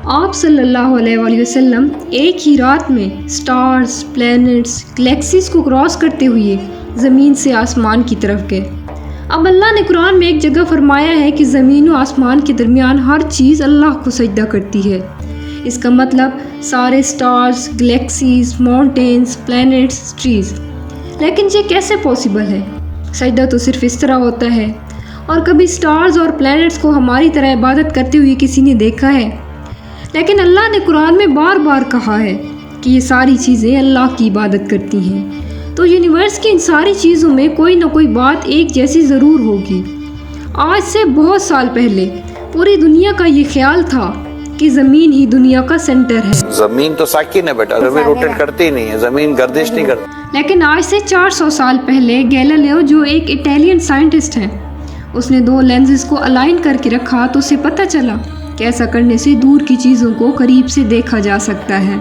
آپ صلی اللہ علیہ وآلہ وسلم ایک ہی رات میں سٹارز، پلینٹس، گلیکسیز کو کراس کرتے ہوئے زمین سے آسمان کی طرف گئے۔ اب اللہ نے قرآن میں ایک جگہ فرمایا ہے کہ زمین و آسمان کے درمیان ہر چیز اللہ کو سجدہ کرتی ہے۔ اس کا مطلب سارے stars, galaxies, mountains, planets, trees. لیکن یہ کیسے پاسبل ہے؟ سجدہ تو صرف اس طرح ہوتا ہے، اور کبھی سٹارز اور پلینٹس کو ہماری طرح عبادت کرتے ہوئے کسی نے دیکھا ہے؟ لیکن اللہ نے قرآن میں بار بار کہا ہے کہ یہ ساری چیزیں اللہ کی عبادت کرتی ہیں، تو یونیورس کی ان ساری چیزوں میں کوئی نہ کوئی بات ایک جیسی ضرور ہوگی۔ آج سے بہت سال پہلے پوری دنیا کا یہ خیال تھا کہ زمین ہی دنیا کا سینٹر ہے۔ زمین تو ساکن ہے بیٹا، زمین روٹیٹ کرتی نہیں ہے، زمین گردش نہیں کرتی۔ لیکن آج سے 400 سال پہلے گیلیلیو، جو ایک اٹیلین سائنٹسٹ ہیں، اس نے 2 لینزز کو الائن کر کے رکھا تو اسے پتہ چلا کہ ایسا کرنے سے دور کی چیزوں کو قریب سے دیکھا جا سکتا ہے۔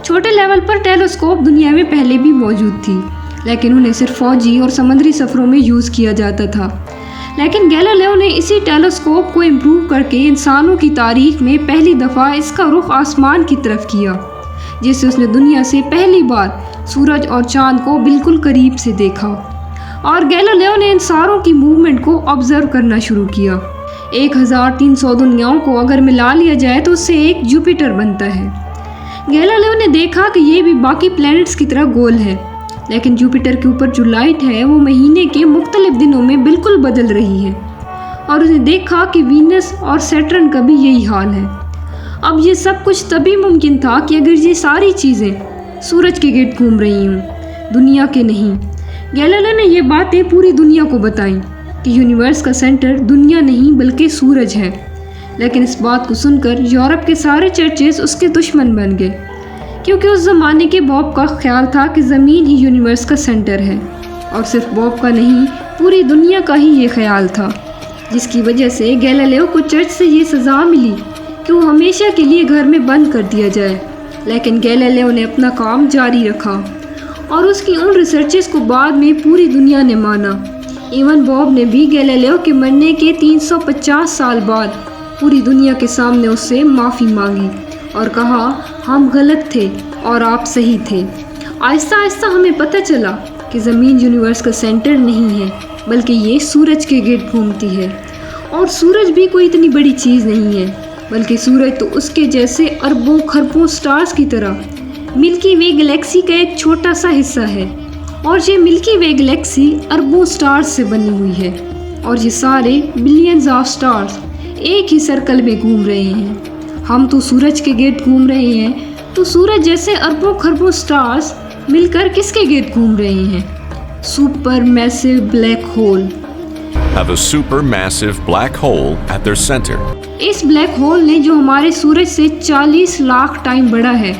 چھوٹے لیول پر ٹیلیسکوپ دنیا میں پہلے بھی موجود تھی، لیکن انہیں صرف فوجی اور سمندری سفروں میں یوز کیا جاتا تھا۔ لیکن گیلیلیو نے اسی ٹیلیسکوپ کو امپروو کر کے انسانوں کی تاریخ میں پہلی دفعہ اس کا رخ آسمان کی طرف کیا، جس سے اس نے دنیا سے پہلی بار سورج اور چاند کو بالکل قریب سے دیکھا۔ اور گیلیلیو نے ان ساروں کی موومنٹ کو آبزرو کرنا شروع کیا۔ 1300 دنیاؤں کو اگر ملا لیا جائے تو اس سے ایک جوپیٹر بنتا ہے۔ گیلیلیو نے دیکھا کہ یہ بھی باقی پلینٹس کی طرح گول ہے، لیکن جوپیٹر کے اوپر جو لائٹ ہے وہ مہینے کے مختلف دنوں میں بالکل بدل رہی ہے، اور اس نے دیکھا کہ وینس اور سیٹرن کا بھی یہی حال ہے۔ اب یہ سب کچھ تبھی ممکن تھا کہ اگر یہ ساری چیزیں سورج کے گرد گھوم رہی ہوں، دنیا کے نہیں۔ گیلیلیو نے یہ باتیں پوری دنیا کو بتائیں کہ یونیورس کا سینٹر دنیا نہیں بلکہ سورج ہے۔ لیکن اس بات کو سن کر یورپ کے سارے چرچز اس کے دشمن بن گئے، کیونکہ اس زمانے کے بوب کا خیال تھا کہ زمین ہی یونیورس کا سینٹر ہے، اور صرف بوب کا نہیں، پوری دنیا کا ہی یہ خیال تھا، جس کی وجہ سے گیلیلیو کو چرچ سے یہ سزا ملی کہ وہ ہمیشہ کے لیے گھر میں بند کر دیا جائے۔ لیکن گیلیلیو نے اپنا کام جاری رکھا، اور اس کی ان ریسرچز کو بعد میں پوری دنیا نے مانا۔ ایون بوب نے بھی گیلیلیو کے مرنے کے 350 سال بعد پوری دنیا کے سامنے اس سے معافی مانگی اور کہا، ہم غلط تھے اور آپ صحیح تھے۔ آہستہ آہستہ ہمیں پتہ چلا کہ زمین یونیورس کا سینٹر نہیں ہے، بلکہ یہ سورج کے گرد گھومتی ہے، اور سورج بھی کوئی اتنی بڑی چیز نہیں ہے، بلکہ سورج تو اس کے جیسے اربوں کھربوں سٹارز کی طرح ملکی وے گلیکسی کا ایک چھوٹا سا حصہ ہے، اور یہ ملکی وے گلیکسی اربوں سٹارز سے بنی ہوئی ہے، اور یہ سارے بلینز آف سٹارز ایک ہی سرکل میں گھوم رہے ہیں۔ ہم تو سورج کے گرد گھوم رہے ہیں، تو سورج جیسے اربوں کھربوں سٹارز مل کر کس کے گرد گھوم رہے ہیں؟ Supermassive black hole. Have a supermassive black hole at their center. اس بلیک ہول نے، جو ہمارے سورج سے 40 لاکھ ٹائم بڑا ہے،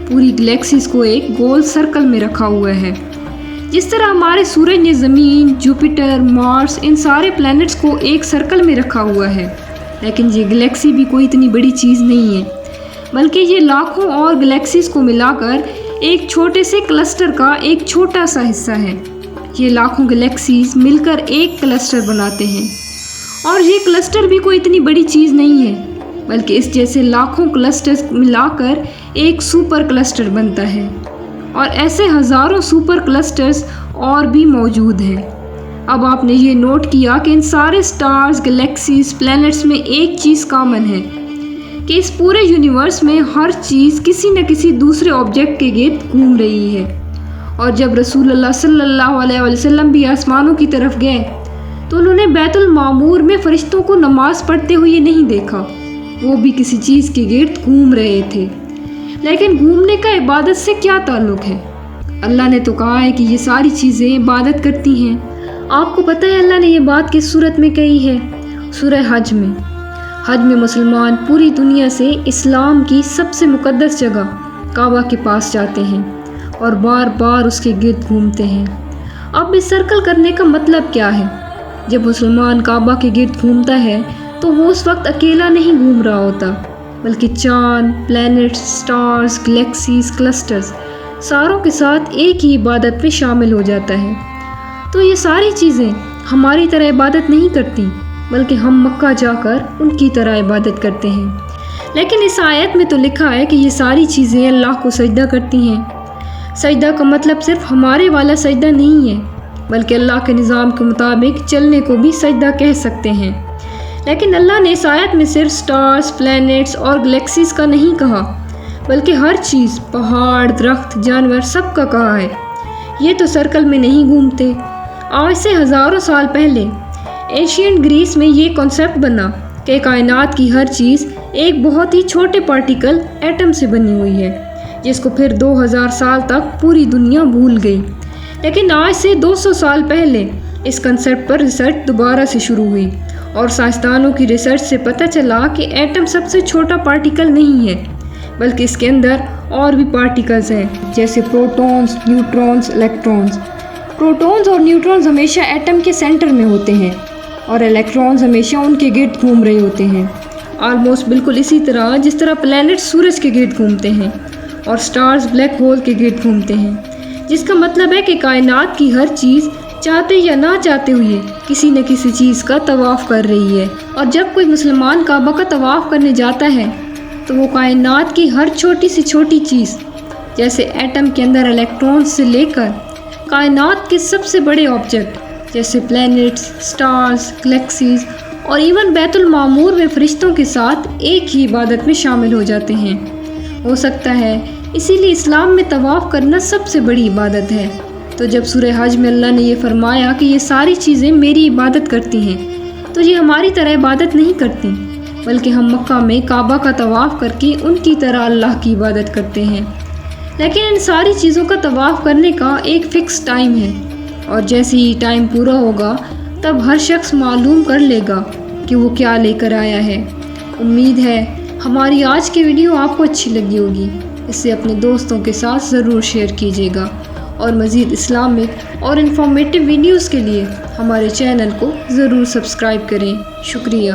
پوری گلیکسیز کو ایک گول سرکل میں رکھا ہوا ہے۔ جس طرح ہمارے سورج نے زمین، جوپیٹر، مارس، ان سارے پلینٹس کو ایک سرکل میں رکھا ہوا ہے، لیکن یہ گلیکسی بھی کوئی اتنی بڑی چیز نہیں ہے، بلکہ یہ لاکھوں اور گلیکسیز کو ملا کر ایک چھوٹے سے کلسٹر کا ایک چھوٹا سا حصہ ہے۔ یہ لاکھوں گلیکسیز مل کر ایک کلسٹر بناتے ہیں، اور یہ کلسٹر بھی کوئی اتنی بڑی چیز نہیں ہے، بلکہ اس جیسے لاکھوں کلسٹرز ملا کر ایک سپر کلسٹر بنتا ہے، اور ایسے ہزاروں سپر کلسٹرز اور بھی موجود ہیں۔ اب آپ نے یہ نوٹ کیا کہ ان سارے سٹارز، گلیکسیز، پلینٹس میں ایک چیز کامن ہے کہ اس پورے یونیورس میں ہر چیز کسی نہ کسی دوسرے آبجیکٹ کے گرد گھوم رہی ہے۔ اور جب رسول اللہ صلی اللہ علیہ وسلم بھی آسمانوں کی طرف گئے تو انہوں نے بیت المعمور میں فرشتوں کو نماز پڑھتے ہوئے نہیں دیکھا، وہ بھی کسی چیز کے گرد گھوم رہے تھے۔ لیکن گھومنے کا عبادت سے کیا تعلق ہے؟ اللہ نے تو کہا ہے کہ یہ ساری چیزیں عبادت کرتی ہیں۔ آپ کو پتہ ہے اللہ نے یہ بات کس صورت میں کہی ہے؟ سورہ حج میں۔ حج میں مسلمان پوری دنیا سے اسلام کی سب سے مقدس جگہ کعبہ کے پاس جاتے ہیں اور بار بار اس کے گرد گھومتے ہیں۔ اب اس سرکل کرنے کا مطلب کیا ہے؟ جب مسلمان کعبہ کے گرد گھومتا ہے تو وہ اس وقت اکیلا نہیں گھوم رہا ہوتا، بلکہ چاند، پلینٹس، سٹارز، گلیکسیز، کلسٹرز ساروں کے ساتھ ایک ہی عبادت میں شامل ہو جاتا ہے۔ تو یہ ساری چیزیں ہماری طرح عبادت نہیں کرتی، بلکہ ہم مکہ جا کر ان کی طرح عبادت کرتے ہیں۔ لیکن اس آیت میں تو لکھا ہے کہ یہ ساری چیزیں اللہ کو سجدہ کرتی ہیں۔ سجدہ کا مطلب صرف ہمارے والا سجدہ نہیں ہے، بلکہ اللہ کے نظام کے مطابق چلنے کو بھی سجدہ کہہ سکتے ہیں۔ لیکن اللہ نے اس آیت میں صرف سٹارز، پلینٹس اور گلیکسیز کا نہیں کہا، بلکہ ہر چیز، پہاڑ، درخت، جانور، سب کا کہا ہے۔ یہ تو سرکل میں نہیں گھومتے۔ آج سے ہزاروں سال پہلے ایشین گریس میں یہ کنسیپٹ بنا کہ کائنات کی ہر چیز ایک بہت ہی چھوٹے پارٹیکل ایٹم سے بنی ہوئی ہے، جس کو پھر 2000 سال تک پوری دنیا بھول گئی۔ لیکن آج سے 200 سال پہلے اس کنسیپٹ پر ریسرچ دوبارہ سے شروع ہوئی، اور سائنسدانوں کی ریسرچ سے پتہ چلا کہ ایٹم سب سے چھوٹا پارٹیکل نہیں ہے، بلکہ اس کے اندر اور بھی پارٹیکلز ہیں، جیسے پروٹونز، نیوٹرونز، الیکٹرونز۔ پروٹونز اور نیوٹرونز ہمیشہ ایٹم کے سینٹر میں ہوتے ہیں، اور الیکٹرونز ہمیشہ ان کے گرد گھوم رہے ہوتے ہیں، آلموسٹ بالکل اسی طرح جس طرح پلینٹ سورج کے گرد گھومتے ہیں اور سٹارز بلیک ہول کے گرد گھومتے ہیں، جس کا مطلب ہے کہ کائنات کی ہر چیز چاہتے یا نہ چاہتے ہوئے کسی نہ کسی چیز کا طواف کر رہی ہے۔ اور جب کوئی مسلمان کعبہ کا طواف کرنے جاتا ہے تو وہ کائنات کی ہر چھوٹی سے چھوٹی چیز، جیسے ایٹم کے اندر الیکٹرون سے لے کر کائنات کے سب سے بڑے آبجیکٹ جیسے پلینٹس، سٹارز، گلیکسیز اور ایون بیت المعمور میں فرشتوں کے ساتھ ایک ہی عبادت میں شامل ہو جاتے ہیں۔ ہو سکتا ہے اسی لیے اسلام میں طواف کرنا سب سے بڑی عبادت ہے۔ تو جب سورہ حج میں اللہ نے یہ فرمایا کہ یہ ساری چیزیں میری عبادت کرتی ہیں، تو یہ ہماری طرح عبادت نہیں کرتی، بلکہ ہم مکہ میں کعبہ کا طواف کر کے ان کی طرح اللہ کی عبادت کرتے ہیں۔ لیکن ان ساری چیزوں کا طواف کرنے کا ایک فکس ٹائم ہے، اور جیسے ہی ٹائم پورا ہوگا تب ہر شخص معلوم کر لے گا کہ وہ کیا لے کر آیا ہے۔ امید ہے ہماری آج کی ویڈیو آپ کو اچھی لگی ہوگی۔ اسے اپنے دوستوں کے ساتھ ضرور شیئر کیجیے گا، اور مزید اسلامک اور انفارمیٹیو ویڈیوز کے لیے ہمارے چینل کو ضرور سبسکرائب کریں۔ شکریہ۔